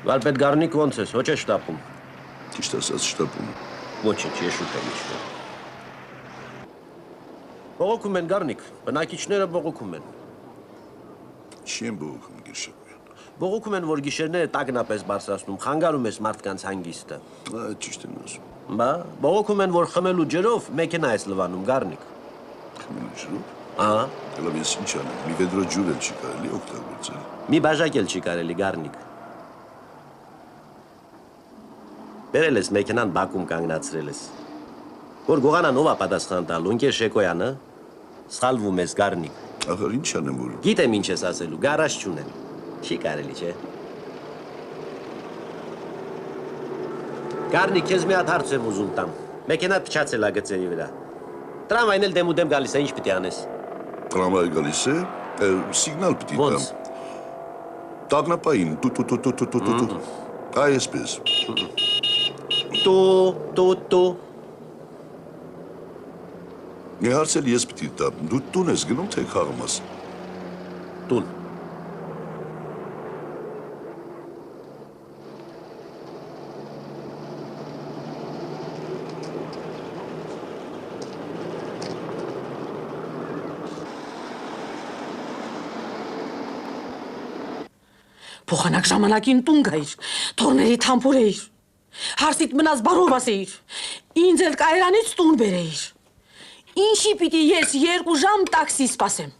Վարպետ Գառնիկ ոնց ես, ոչ է շտապում։ Ճիշտ ասած շտապում։ Ոչինչ, ես շուտ եմ իջնում։ Բողոքում են Գառնիկ, բնակիչները բողոքում են։ Չի են բողոքում Գիրշակոյան։ Բողոքում են, որ գիշերները տագնապես բարձրացնում, խանգարում ես մարդկանց հանգիստը։ Ճիշտ եմ ասում։ Բա, բողոքում են, որ խմելու ջրով մեքենա ես լվանում, Գառնիկ։ Խմելու ջրով։ Ահա։ Լավ, ես ինչ անեմ, մի վեդրո ջուր էլ չի կարելի օգտագործել։ Մի բաժակ էլ չի կարելի, Գառնիկ։ Բերել ես մեքենան բակում կանգնացրել ես։ Որ գողանան ով է պատասխան տալու, ընկեր Շեկոյանը, սխալվում ես, Գառնիկ։ Ախր ինչ անեմ, որ։ Գիտեմ ինչ ես ասելու, գարաժ չունեմ։ Չի կարելի, չէ։ Գառնիկ, քեզ մի հատ հարց եմ ուզում տամ։ Մեքենատ փչացել է գծերի վրա։ Տրամվային էլ դեմուդեմ գալիս է, ինչ պիտի անես։ Տրամվայը գալիս է, սիգնալ պիտի տամ։ Ոնց։ Տագնապային, տու։ Այսպես։ Տու։ Մի հարց էլ ես պիտի տամ, դու տուն ես գնում, թե խաղում ես։ Տուն։ Փոխանակ ժամանակին տուն գայիր, թորների թամփուրեիր, հարսիտ մնաց բարով ասեիր, ինձ էլ կայրանից տուն բերեիր, ինչի պիտի ես 2 ժամ տաքսի սպասեմ,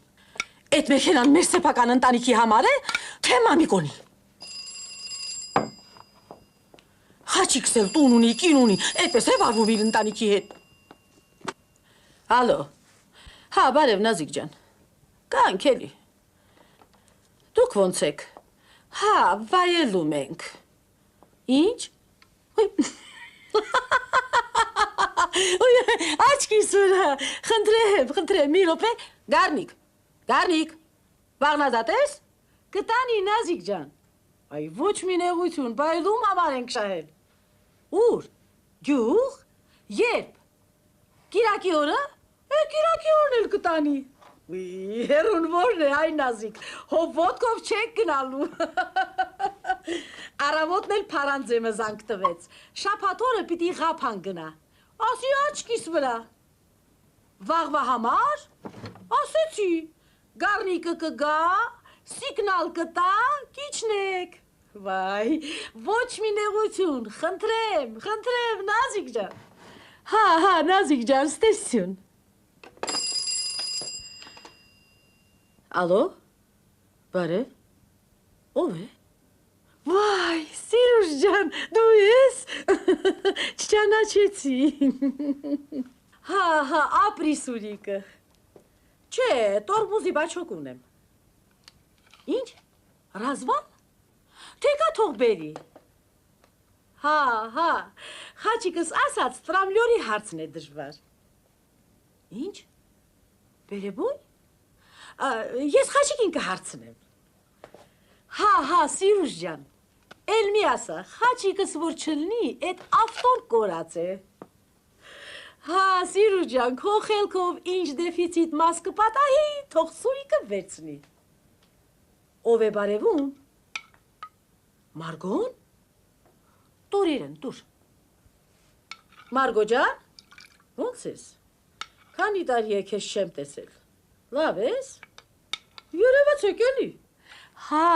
այդ մեքենան մեր սեփական ընտանիքի համար է, թե մամիկոնի։ Խաչիկս էլ տուն ունի, կին ունի, այդպես է վարվում իր ընտանիքի հետ։ Ալո, հա, բարև Նազիկ ջան, կանք էլի, դուք ոնց եք։ Հա, վայելում ենք։ Ինչ? Աչքիս վրա, խնդրեմ, մի րոպե, Գառնիկ, վաղնազատ ես? Կտանի Նազիկ ջան, այ ոչ մի նեղություն, բայլում համար ենք շահել։ Ուր, գյուղ, երբ, կիրակի օրը, կիրակի օրն էլ կտանի։ Հերուն որն է, այ Նազիկ, հով ոտքով չեք գնալու։ Առավոտն էլ փարանձեմը զանգ տվեց, շաբաթ օրը պիտի ղափան գնա, ասի աչքիս վրա։ Վաղվա համար, ասեցի, Գառնիկը կգա, սիգնալ կտա, կիչնեք։ Վայ, ոչ մի նեղություն, խնդրեմ, Նազիկ ջան։ Հա, Նազիկ ջան, ստեսություն։ Ալո, բարև, ով է։ Վայ, Սիրուժ ջան, դու ես, չճանաչեցի։ Հա, ապրի Սուրիկը։ Չէ, տորմուզի բաչոկ ունեմ։ Ինչ, ռազվան, թեկա թող բերի։ Հա, խաչիկս ասած, տրամլյորի հարցն է դժվար։ Ինչ, բերեբույն։ Ես խաչիկին կհարցնեմ։ Հա, Սիրուժ ջան, էլ մի ասա, խաչիկս որ չլնի, այդ ավտոն կորած է։ Հա, Սիրուժ ջան, քո խելքով ինչ դեֆիցիտ մաս կպատահի, թող Սուրիկը վերցնի։ Ով է բարևում։ Մարգոն։ Տուր իրեն, տուր։ Մարգո ջան, ոնց ես։ Քանի տարի է քեզ չեմ տեսել։ Լավ ես։ Երևացեք էլի։ Հա,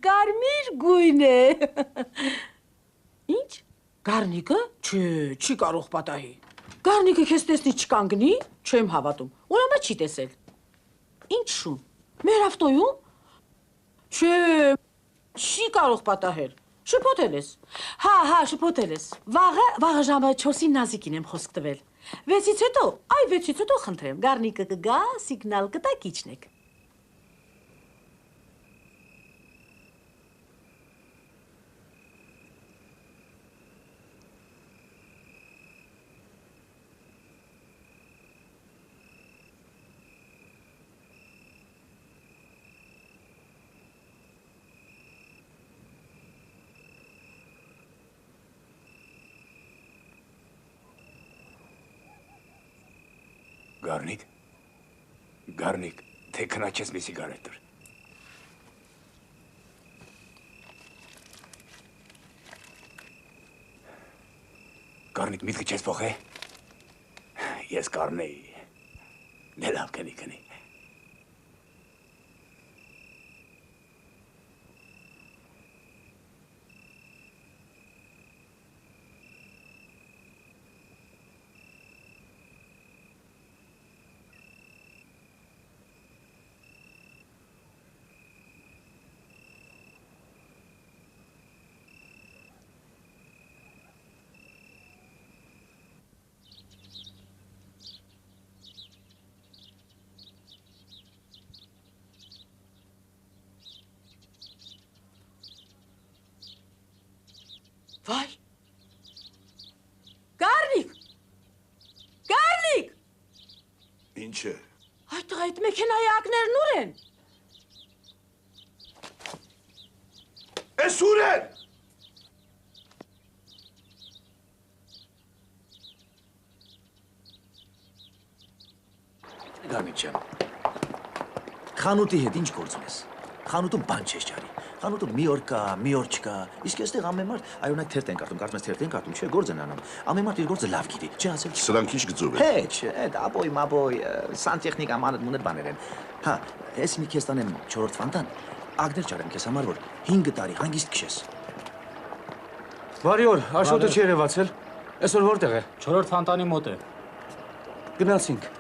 կարմիր գույն է։ Ինչ։ Գառնիկը։ Չի կարող պատահի։ Գառնիկը քեզ տեսնի չկանգնի, չեմ հավատում։ Ուրեմն չի տեսել։ Ինչ շուն։ Մեր ավտոյում։ Չի կարող պատահել։ Շփոթել ես։ Հա, շփոթել ես։ Վաղը ժամը 4-ին Նազիկին եմ խոսք տվել։ 6-ից հետո խնդրեմ, Գառնիկը կգա, սիգնալ կտա, կիչնեք։ Գառնիկ, թե քնա չես մի սիգարետ տուր։ Գառնիկ, թե քնա չես մի սիգարետ տուր։ Գառնիկ, թե քնա չես մի սիգարետ տուր։ Գառնիկ, թե քնա չես մի սիգարետ տուր։ Գառնիկ, թե քնա չես մի սիգարետ տուր։ Գառնիկ, թե քնա չես մի սիգարետ տուր։ Գառնիկ միտքը չես փոխե։ Ես կառնեի։ Դե լավ քնի։ Վայ։ Գառնիկ։ Գառնիկ։ Ինչ է։ Այդ մեքենայի ակներն ուր են։ Էս ուր են։ Գառնիկ ջան, խանութի հետ ինչ գործ ունես։ Խանութում բան չես ճարի։ Խանութում մի օր կա, մի օր չկա։ Իսկ այստեղ ամեն մարդ այօնակ թերթ են կարդում, կարծում ես թերթ են կարդում, չէ, գործ են անում։ Ամեն մարդ իր գործը լավ գիտի, չի ասել։ Սրանք ինչ գծով են։ Հեչ, այդ ապոյ, մապոյ, սանտեխնիկա մանետ բաներ են։ Հա, ես մի քեզ տանեմ 4-րդ ֆանտան, ակներ ճարեմ քեզ համար, որ 5 տարի հանգիստ քշես։ Բարի օր, Աշոտը չի երևացել։ Այսօր որտեղ է։ 4-րդ ֆանտանի մոտ է։ Գնացինք։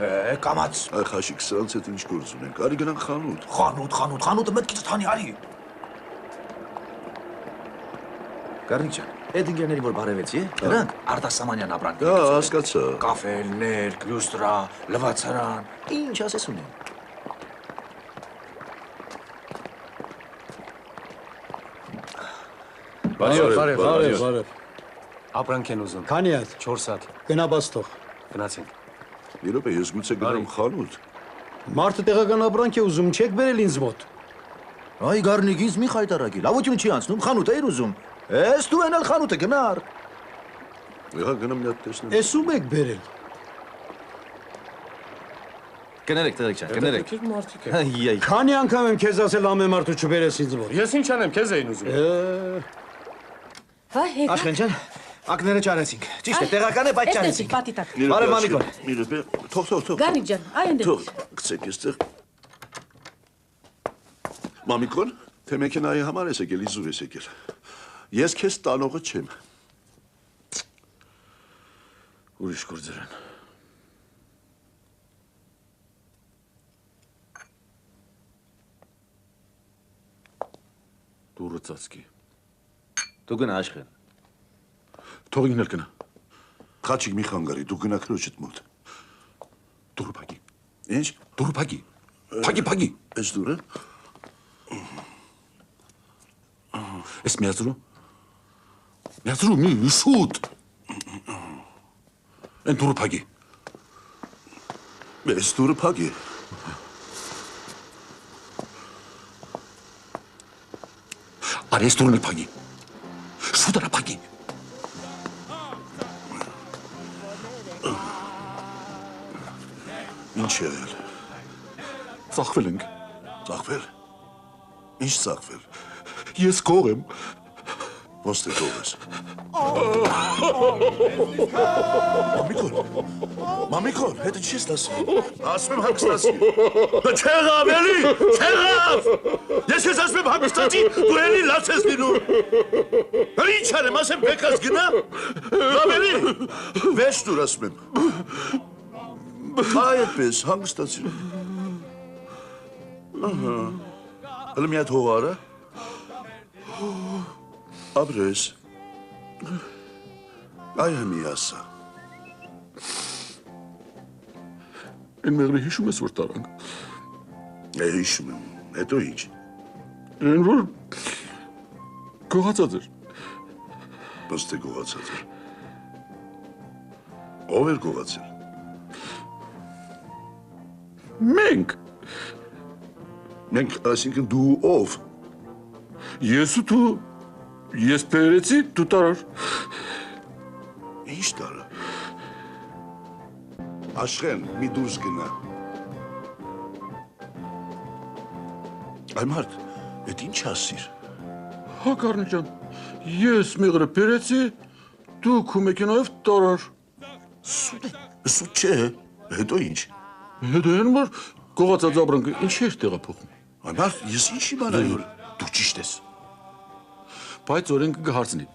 Կամաց։ Այ խաշիկ, սրանց հետ ինչ գործ ունենք։ Արի գնանք խանութ։ Խանութը մտքից թանի արի։ Գառնիկ ջան, այդ ընկերներին որ բարևեցի, դրանք արտասահմանյան ապրանք։ Հա, հասկացա։ Կաֆելներ, գլուստրա, լվացարան, ինչ ասես ունեն։ Բարև։ Ապրանք են ուզում։ Քանի հատ։ 4 հատ։ Գնա բաց թող։ Գնացինք։ Մի րոպե, ես գուցե գնամ խանութ։ Մարդը տեղական ապրանք է ուզում, չեք բերել ինձ մոտ։ Այ Գառնիկ, ինձ մի խայտարակի, լավություն չի անցնում, խանութ էիր ուզում։ Էս դու են էլ խանութը գնար։ Եղա գնամ մի հատ տեսնեմ։ Էս ում եք բերել։ Կներեք, տղեկ ջան, կներեք։ Մարդիկ են։ Այ, Քանի անգամ եմ քեզ ասել ամեն մարդու չբերես ինձ մոտ։ Ես ինչ անեմ, քեզ էին ուզում։ Վայ, հետա։ Աշխեն ջան, ակները ճարեցինք։ Ճիշտ է, տեղական է, բայց ճարեցինք։ Պատի տակ։ Մի րոպե, Բարև, Աշխեն, Մամիկոն։ Մի րոպե, թող։ Գառնիկ ջան, այն Թող, դեպի։ գցեք այստեղ։ Մամիկոն, թե մեքենայի համար ես եկել, իզուր ես եկել։ Ես քեզ տանողը չեմ։ Ուրիշ գործեր են։ Դուրը ծածկի։ Դու գնա Աշխեն։ Թող ինքն էլ գնա։ Խաչիկ մի խանգարի, դու գնա քրոջդ մոտ։ Դուրը փակի։ Ինչ։ Դուրը փակի։ Փակի։ Էս դուրը։ Էս միացրու մի շուտ։ Են դուրը փակի։ Էս դուրը փակի։ Արի էս դուրն էլ փակի։ Շուտ արա փակի։ Ինչ եղել։ Ծախվել ենք։ Ծախվել։ Ինչ ծախվել։ Ես գող եմ։ Ոնց թե գող ես։ Մամիկոն, հետը չես լասում։ Ասում եմ հանգստացի։ Չեղավ էլի, չեղավ։ Ես ես ասում եմ հանգստացի, դու էլի լաց ես լինում։ Ինչ արեմ, ասեմ բեկած գնա։ Լավ էլի։ Վեշ դուր ասում եմ։ Այդպես, հանգստացի։ Հələ մի հատ հող արա։ Ապրես։ Այ հմի ասա։ Են մեղրը հիշում ես, որ տարանք։ Հիշում եմ, հետո ինչ։ Են որ գողացած էր։ Ոնց թե գողացած էր։ Ով էր գողացել։ Մենք։ Մենք, այսինքն դու ով։ Ես ու դու, ես բերեցի, դու տարար։ Ինչ տարա։ Աշխեն, մի դուրս գնա։ Այ մարդ, էդ ինչ ասիր։ Հա Գառնիկ ջան, ես մեղրը բերեցի, Դու քո մեքենայով տարար։ Սուտ չէ, հետո ինչ։ Հետո են որ գողացած ապրանքը ինչի էր տեղափոխում։ Անար, ես ինչ իմանայի որ դու ճիշտ ես։ Բայց օրենքը կհարցնի։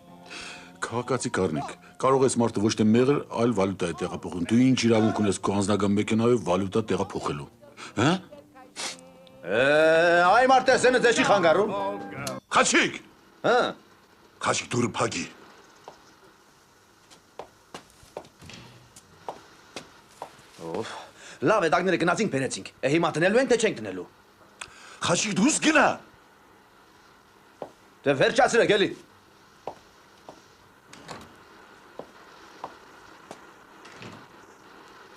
Քաղաքացի Կարնիկ, կարող ես մարդը ոչ թե մեղր, այլ վալյուտա է տեղափոխում։ Դու ինչ իրավունք ունես քո անձնական մեքենայով վալյուտա տեղափոխելու։ Հա? Այ մարդեսենը ձեզ չի խանգարում։ Խաչիկ։ Հա։ Խաչիկ դուրը փագի։ Լավ է, դակները գնացինք, բերեցինք։ Հիմա տնելու ենք, թե չենք տնելու։ Խաչիկ դուրս գնա։ Դե վերջացրեք, էլի։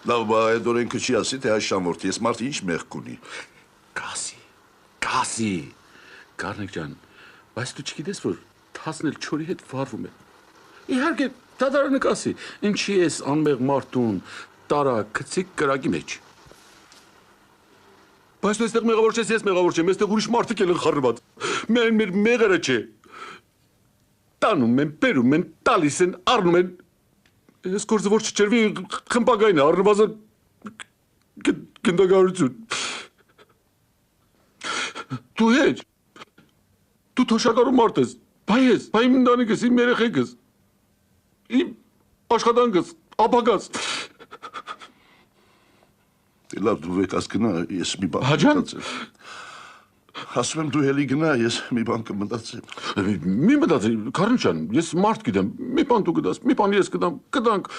Լավ, բա այդ օրենքը չի ասի, թե այս շամորթ ես մարդ ինչ մեղք ունի։ Կասի։ Կարնիկ ջան, բայց դու չգիտես, որ 14-ի հետ վարվում է։ Իհարկե, դատարանը կասի, ինչի ես անմեղ մարդուն տարա քցիկ կրակի մեջ։ Բայց դու այստեղ մեղավոր չես, ես մեղավոր չեմ, այստեղ ուրիշ մարդիկ են խառնված։ Մեր մեղերը չէ։ Տանում են, բերում են, տալիս են, առնում են։ Ես գործը որ չճրվի խմբագայն է, առնվազն գնդագարություն։ Դու հեչ, դու թոշակարու մարդ ես, բայ ես, բայ իմ ընտանիքս, իմ երեխեքս, իմ աշխատանքս, ապագաս։ Լավ, դու եկած գնա, ես մի բան Հաջան։ Ասում եմ դու հելի գնա, ես մի բան կմտածեմ։ Մի մտածի, Կարնիկ ջան, ես մարդ գիտեմ, մի բան դու գտաս, մի բան ես գտամ, կտանք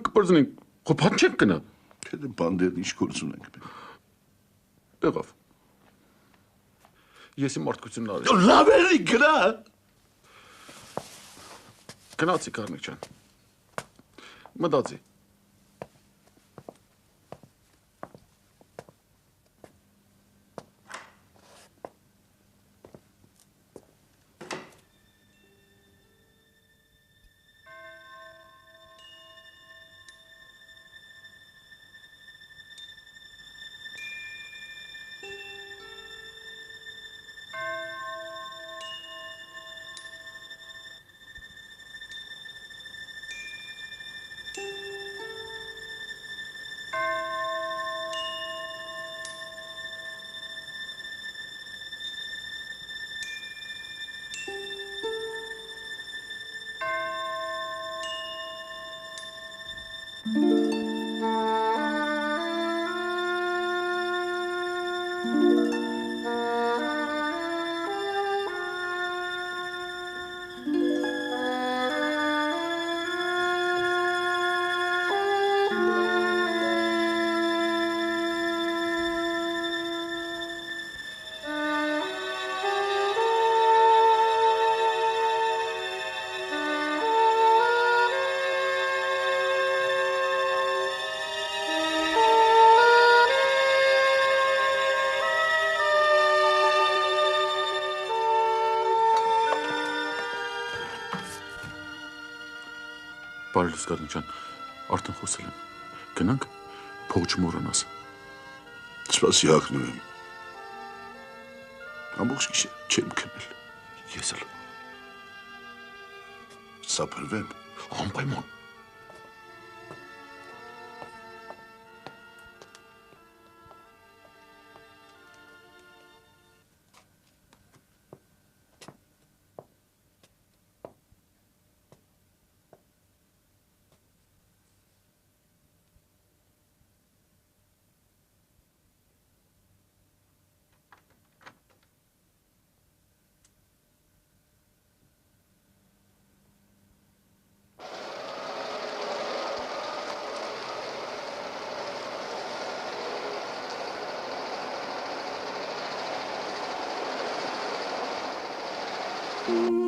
կպրծնենք, խո բան չենք գնա։ Թե բանդեր ինչ գործ ունենք։ Եղավ։ Ես իմ մարդկությունն արի։ Լավ էլի գնա։ Գնացի Կարնիկ ջան։ Մտածի։ Բարելուս Կարնիկ ջան, արդեն խոսել եմ։ Գնանք, փող չմոռանաս։ Սպասի հագնում եմ։ Ամբողջ գիշեր չեմ քնել։ Ես էլ։ Սափրվեմ։ Անպայման։ Thank you.